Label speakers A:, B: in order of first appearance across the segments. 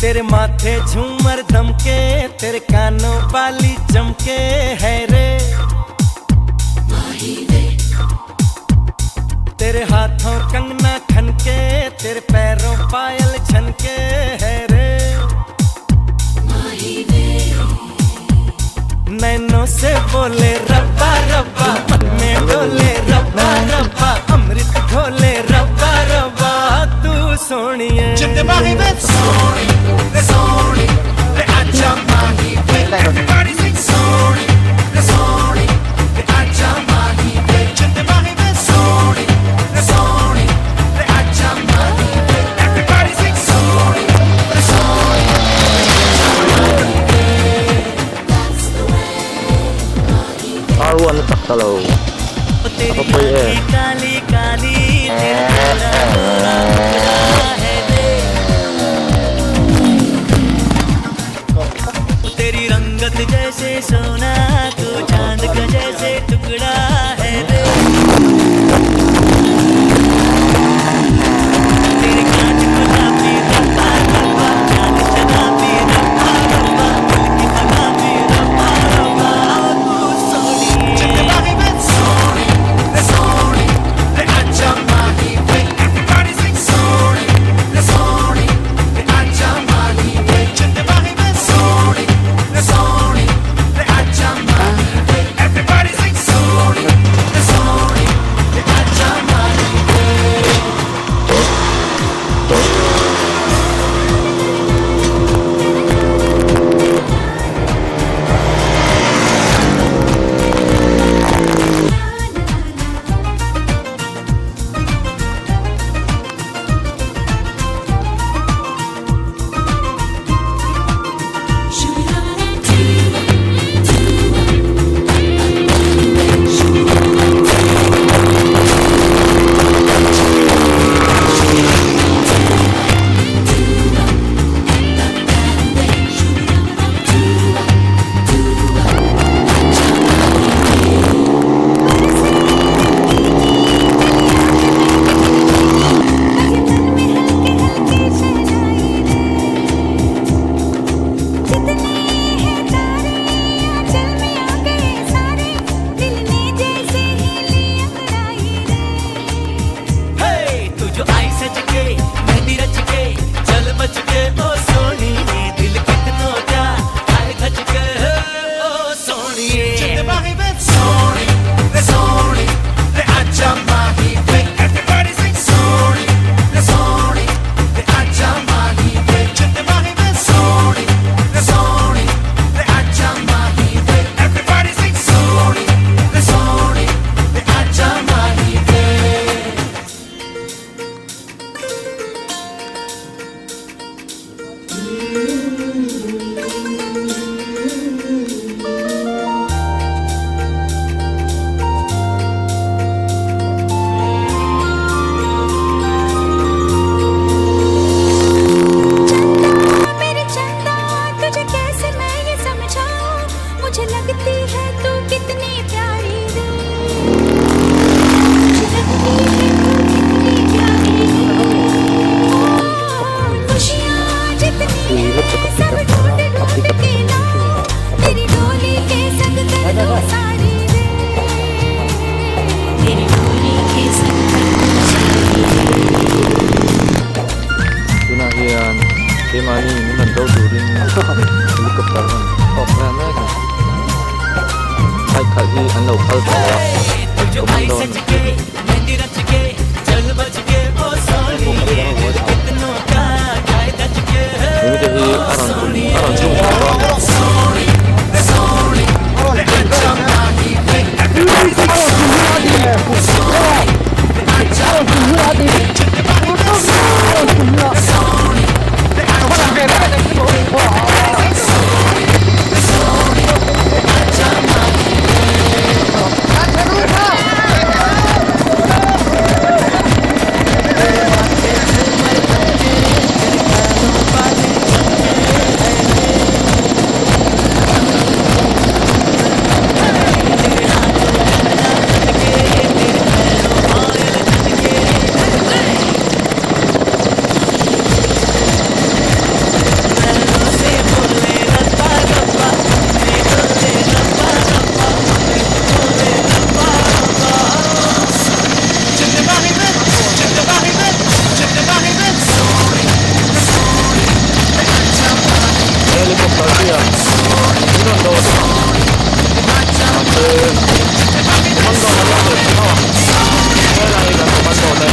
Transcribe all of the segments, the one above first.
A: तेरे माथे झूमर दमके, तेरे कानों वाली चमके है रे। तेरे हाथों कंगना खनके, तेरे पैरों पायल छनके है रे। नैनों से बोले रब्बा रब्बा, मन में डोले रब्बा रब्बा, अमृत घोले रब्बा रब्बा, तू सोनिए।
B: Everybody sing Sony, Sony, Acha Mahi Ve. Everybody sing Sony, Sony.
C: R1 kalau
A: तेरी
C: apa po yan?
A: Kali Kali तेरा गोरा गोरा है रे। तेरी रंगत जैसे सोना, तू चांद का जैसे टुकड़ा है रे। तेरे कांच गुलाबी रब्बा रब्बा, चांद शराबी रब्बा रब्बा, दिल की गुलाबी रब्बा रब्बा, तू सोनिए।
B: Everybody sing Sony, Sony, Acha Mahi Ve.
C: โดดคือมันโดดแล้วเปิดข้างนอกไม่อะไรกันมันโดดเลย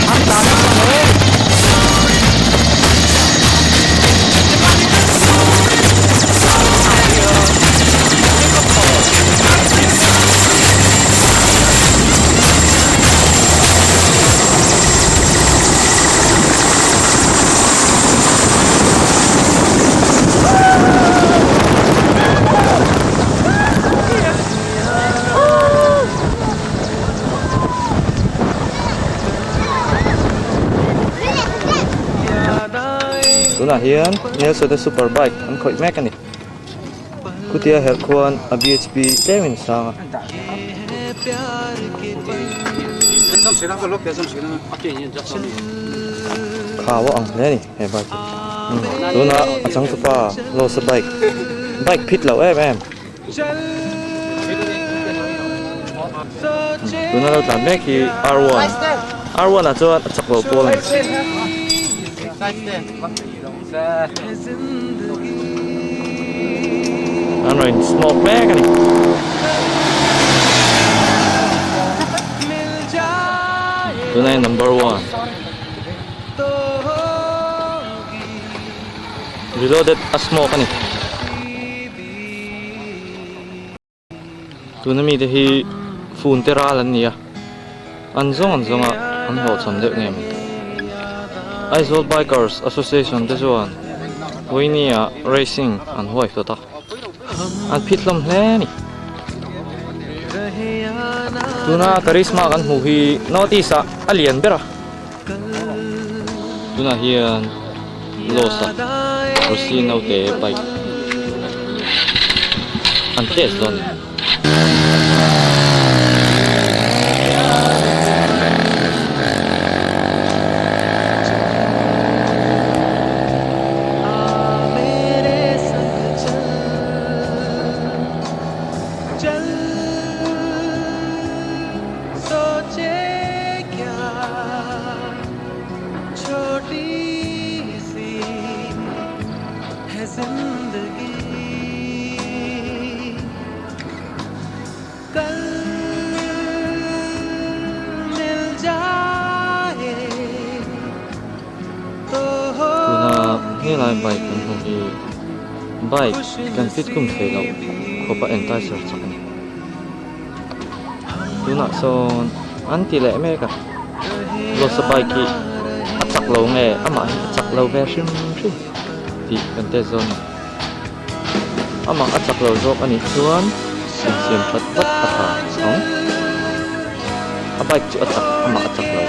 C: ทำตามมันเลย Tuna hian niya sa superbike ang khoi mechanic kutia her khuan a BHP Lewin sa khawa ang le ni he bike tuna achang tu pa lo sa bike pit lo em tuna lo tan me ki R1 a chuan achak lo pol ano in smoke mechanic tunay number 1 reloaded a smoke ani tunami de hi phun teralan niya anzong an ho cham de ngem Aizawl Bikers Association te chuan Winia Racing an huai to ta an phitlam hle ni tuna charisma kan hu hi notice a alian bera tuna hian losa rosino te bike an test zone lai bike kan hu hi bike kan fit kum thei lo ko pa entai sar chak ni tuna son anti le me ka lo sa bike ki achak lo nge ama achak lo version shi ti kan te zon ama achak lo zok ani chuan siam phat phat ata ong a bike chu achak ama achak lo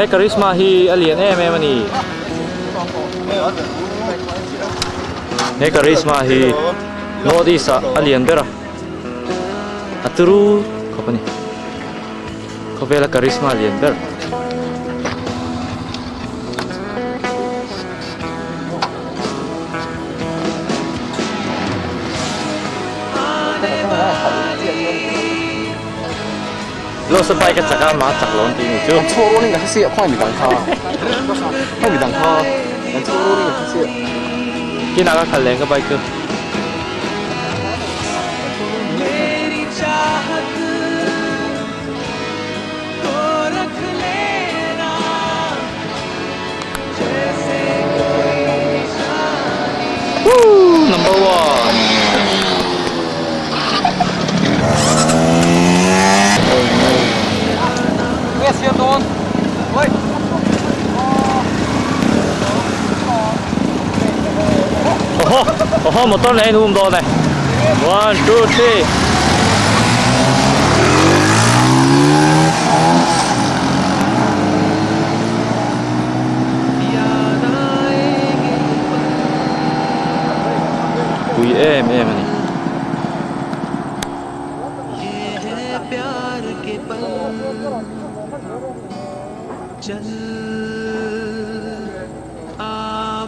C: Hey charisma hi alien em ani Hey charisma hi nodisa alien bera aturu kopani kopela charisma alien bera lo sa bike ka chaka ma chak lon ti ni chu
D: choro ni ga sia khoi mi dang kha khoi mi dang kha choro ni ga sia
C: kina ka khaleng ka bike number 1
D: Yes, you're the one. Wait.
C: hơn một tuần này hùm đồ này. 1, 2, 3. Ui em này.
A: प्यार के पल चल आ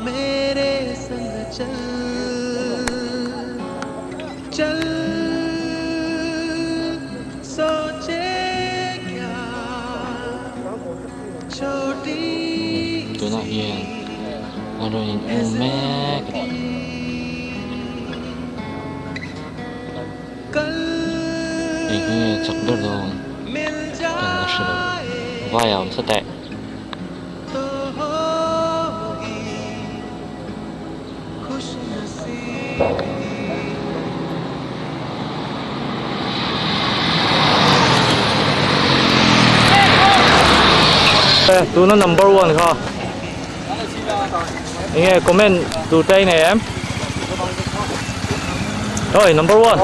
A: मेरे संग चल चल सोचे क्या छोटी
C: Tụi nó hiền. Nó rồi nhìn mẹ.
A: कल
C: 이게 적들도
A: मिल
C: gần
A: जाए
C: là vai ảo sẽ tệ.
A: तो होगी खुश नसीब
C: Tụi nó number 1 kho. Nghe comment tụi đây này em. Rồi number 1.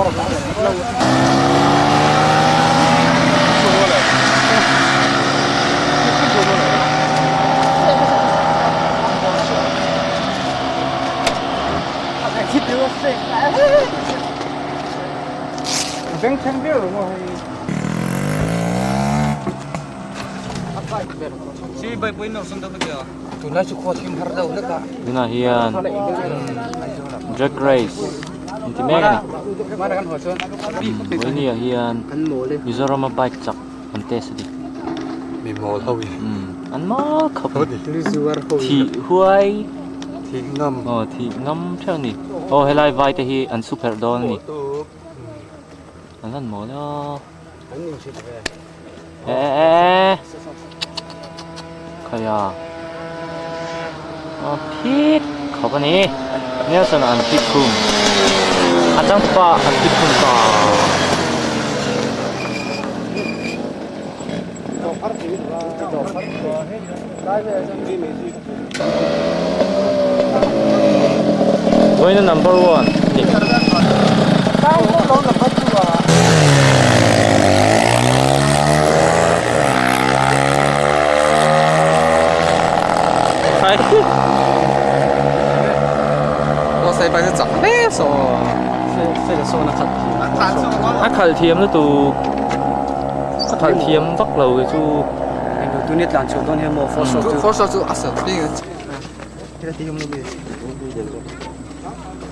C: Cái này hiền. Drag race. Thì mẹ này. Với nhiều hiền. Bây giờ mà bike chắc anh test đi.
D: Mình mò lâu vậy.
C: Anh mò khập.
D: Thôi đi.
C: Thì huay.
D: Thì ngâm.
C: Thì ngâm theo nè. Hay là vai thì anh super don nè. Anh mò đó. Kaya. Pit. Khập anh nè. Nghe sao anh pit kum. Chẳng pa anh pit kum pa. Với nó number 1.
D: Nó xây bay cái chặt bé rồi. Xây là số nó khát.
C: Khẩn thiếm nó tụ. Khẩn thiếm vắt lầu cái chú.
E: Tu net lan chụp don hemo
D: For sure to asset. Đi.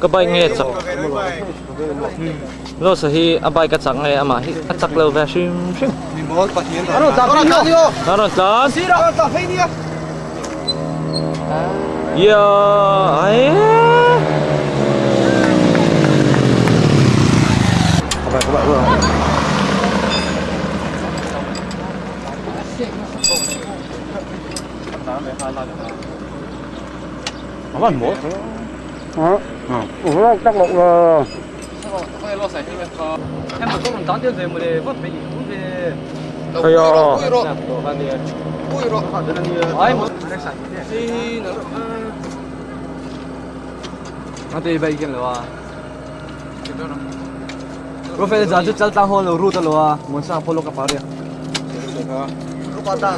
C: Cái bay nghe chắc. Rồi sẽ hi abai cái chắc này mà hi chắc lầu về sim sim.
D: Mình mò bắt hiền.
E: Ano ta pin yo?
C: Nó rồi lan.
E: Sira ta pin ya.
C: Yeah, ai.
D: Các bạn vừa.
C: Nó vẫn muốn.
E: Ủa chắc lộc rồi.
D: Em có một tán tiền gì mà để vớt về cũng về.
C: Kaya.
D: Ui rồi.
E: Ai một.
D: Nó đi bay kia rồi.
E: Rồi phải giờ chút chal tang hol route lo muốn sang follow ka pare. Rupata.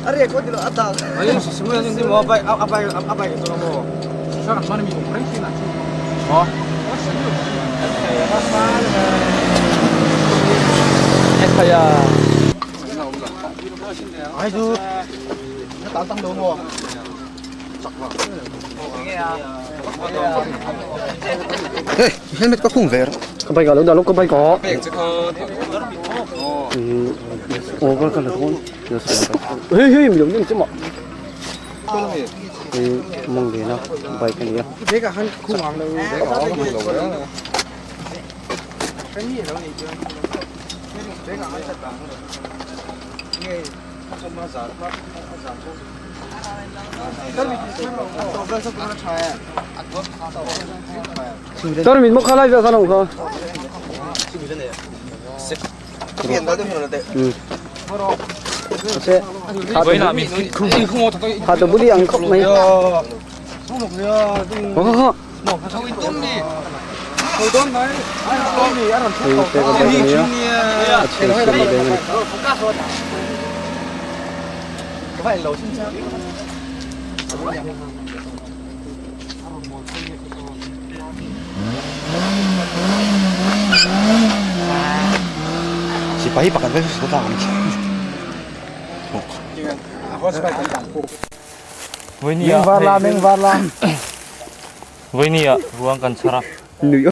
E: Are ko dilo ata.
D: Ayun, semua yang mau apa itu mau. Sekarang mana mi konferensi na? Oh.
E: Kaya.
D: Ai du.
E: Tang tang do mo.
D: Hey, helmet có khung về đó.
E: Ka bay ka lo da lo ka bay ko. Ồ con cần là con. Hey hey mình dùng chứ mà. Mong gì nó bay cái gì.
D: Thế cả hắn khung hoàng đâu. Thế có không rồi đó. Cái gì đâu vậy chứ. Thế cả hắn thật cả. Nghe không bao giờ nó giảm thôi.
E: Tao mình mất khai lại việc không không?
D: Biển đó tôi hiểu là tệ.
E: Sẽ
C: Với là mình
D: không thật tôi.
E: hạt bút đi ăn không mấy. Không.
D: 저기 똠니. 똠 나이. 똠니 야란
E: Thì cái con bé này á, thì cái bé này.
D: phải lẩu xin chào.
E: Chỉ bấy bạc cái số tạm.
C: Với nia,
D: Mình vào làm.
C: với nia, ruang kan sarap.
E: Nữ